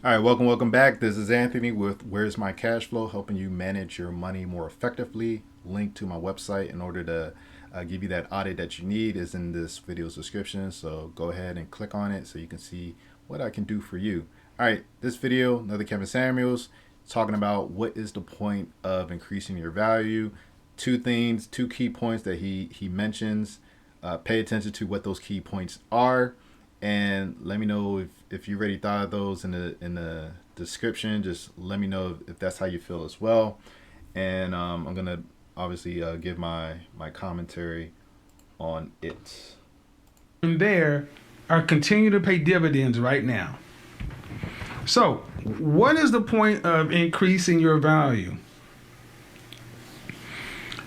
All right, welcome back. This is Anthony with Where's My Cashflow, helping you manage your money more effectively. Link to my website in order to give you that audit that you need is in this video's description. So go ahead and click on it so you can see what I can do for you. All right, this video, another Kevin Samuels, talking about what is the point of increasing your value. Two things, two key points that he mentions. Pay attention to what those key points are, and let me know if you already thought of those in the description. Just let me know if that's how you feel as well. And I'm gonna obviously give my commentary on it. And there are continue to pay dividends right now. So, what is the point of increasing your value?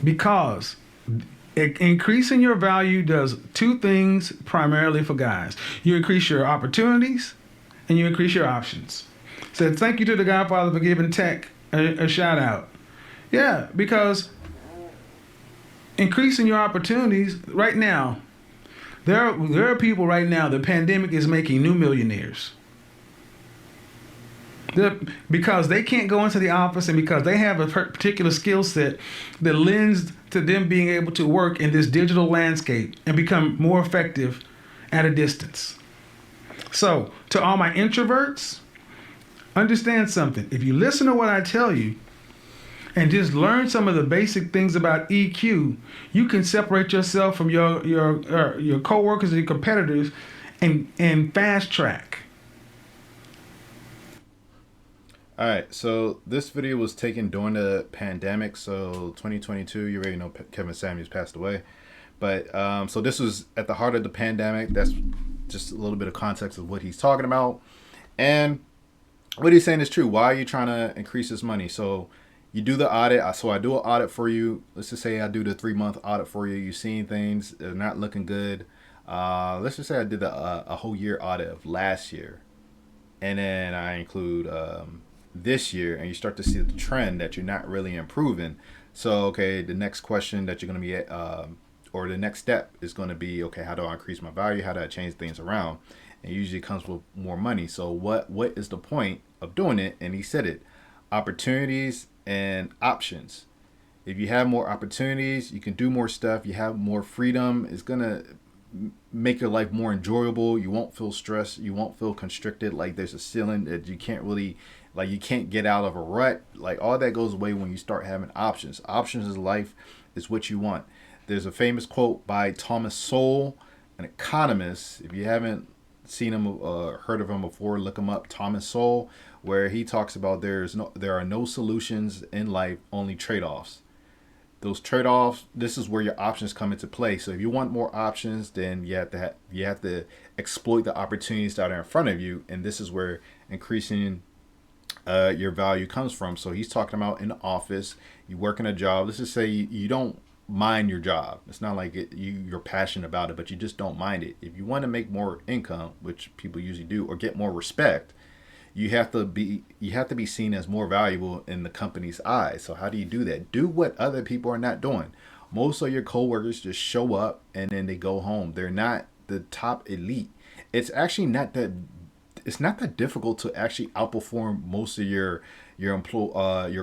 Because increasing your value does two things primarily for guys. You increase your opportunities and you increase your options. So thank you to the Godfather for giving tech a shout out. Yeah, because increasing your opportunities right now, there are people right now, the pandemic is making new millionaires. Because they can't go into the office and because they have a particular skill set that lends to them being able to work in this digital landscape and become more effective at a distance. So, to all my introverts, understand something. If you listen to what I tell you and just learn some of the basic things about EQ, you can separate yourself from your coworkers and your competitors and fast track. All right, so this video was taken during the pandemic, so 2022. You already know Kevin Samuels passed away, but so this was at the heart of the pandemic. That's just a little bit of context of what he's talking about, and what he's saying is true. Why are you trying to increase this money? So you do the audit. So I do an audit for you. Let's just say I do the 3-month audit for you. You're seeing things they're not looking good. Let's just say I did a whole year audit of last year, and then I include this year, and you start to see the trend that you're not really improving. So okay, the next question that you're going to be or the next step is going to be, okay, how do I increase my value? How do I change things around? And usually it comes with more money. So what is the point of doing it? And he said it: opportunities and options. If you have more opportunities, you can do more stuff. You have more freedom. It's gonna make your life more enjoyable. You won't feel stressed. You won't feel constricted, like there's a ceiling that you can't really, like you can't get out of a rut. Like all that goes away when you start having options. Options is life, is what you want. There's a famous quote by Thomas Sowell, an economist. If you haven't seen him or heard of him before, look him up. Thomas Sowell, where he talks about there are no solutions in life, only trade-offs. Those trade-offs, this is where your options come into play. So if you want more options, then you have to exploit the opportunities that are in front of you, and this is where increasing your value comes from. So he's talking about in the office, you work in a job. Let's just say you don't mind your job. It's not like you're passionate about it, but you just don't mind it. If you want to make more income, which people usually do, or get more respect, you have to be seen as more valuable in the company's eyes. So how do you do that? Do what other people are not doing. Most of your coworkers just show up and then they go home. They're not the top elite. It's not that difficult to actually outperform most of your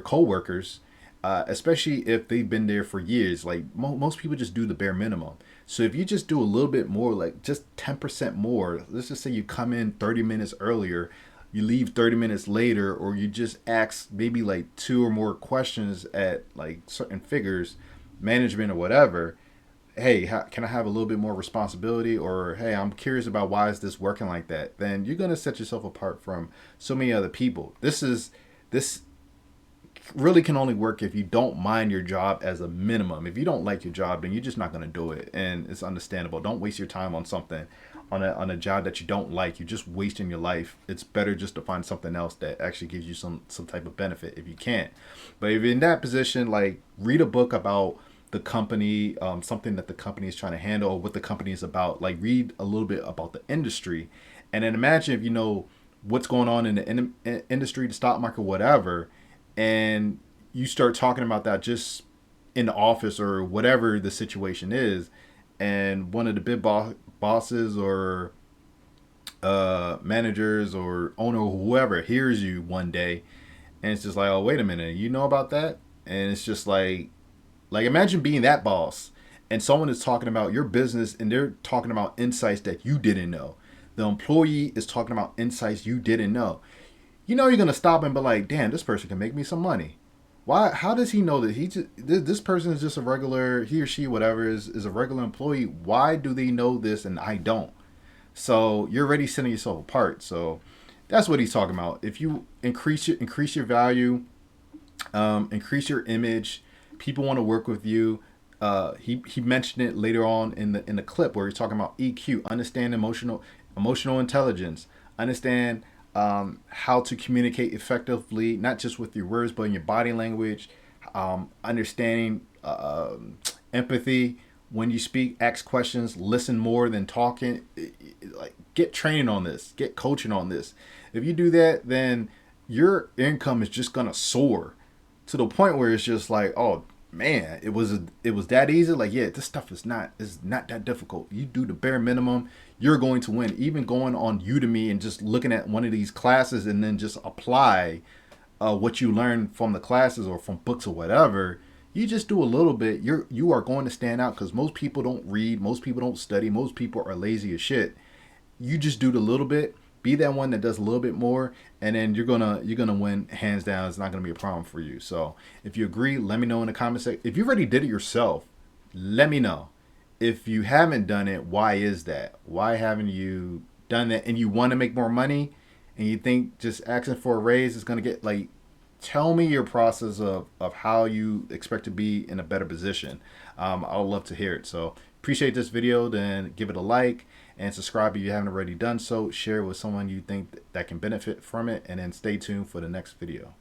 coworkers, especially if they've been there for years. Like most people just do the bare minimum. So if you just do a little bit more, like just 10% more, let's just say you come in 30 minutes earlier, you leave 30 minutes later, or you just ask maybe like 2 or more questions at like certain figures, management or whatever. Hey, can I have a little bit more responsibility? Or hey, I'm curious about why is this working like that? Then you're gonna set yourself apart from so many other people. This really can only work if you don't mind your job as a minimum. If you don't like your job, then you're just not gonna do it, and it's understandable. Don't waste your time on something, on a job that you don't like. You're just wasting your life. It's better just to find something else that actually gives you some type of benefit if you can't. But if you're in that position, like read a book about the company, something that the company is trying to handle, or what the company is about. Like read a little bit about the industry, and then imagine if you know what's going on in the industry, the stock market, whatever, and you start talking about that just in the office or whatever the situation is, and one of the big bosses or managers or owner or whoever hears you one day, and it's just like, oh, wait a minute, you know about that? And it's just like imagine being that boss, and someone is talking about your business, and they're talking about insights that you didn't know. The employee is talking about insights you didn't know. You know you're gonna stop and be like, damn, this person can make me some money. Why? How does he know that this person is just a regular, he or she, whatever, is a regular employee? Why do they know this and I don't? So you're already setting yourself apart. So that's what he's talking about. If you increase your value, increase your image, people want to work with you. He mentioned it later on in the clip where he's talking about EQ, understand emotional intelligence, understand how to communicate effectively, not just with your words but in your body language, understanding empathy when you speak, ask questions, listen more than talking. Like, get training on this, get coaching on this. If you do that, then your income is just gonna soar to the point where it's just like, oh man, it was that easy. Like, yeah, this stuff is not that difficult. You do the bare minimum, you're going to win. Even going on Udemy and just looking at one of these classes and then just apply what you learn from the classes or from books or whatever. You just do a little bit, you are going to stand out, because most people don't read, most people don't study, most people are lazy as shit. You just do the little bit, be that one that does a little bit more, and then you're gonna win hands down. It's not gonna be a problem for you. So if you agree, let me know in the comment section. If you already did it yourself, let me know. If you haven't done it, why is that? Why haven't you done that? And you want to make more money, and you think just asking for a raise is gonna get, like, tell me your process of how you expect to be in a better position. I'd love to hear it. So appreciate this video, then give it a like and subscribe if you haven't already done so. Share it with someone you think that can benefit from it, and then stay tuned for the next video.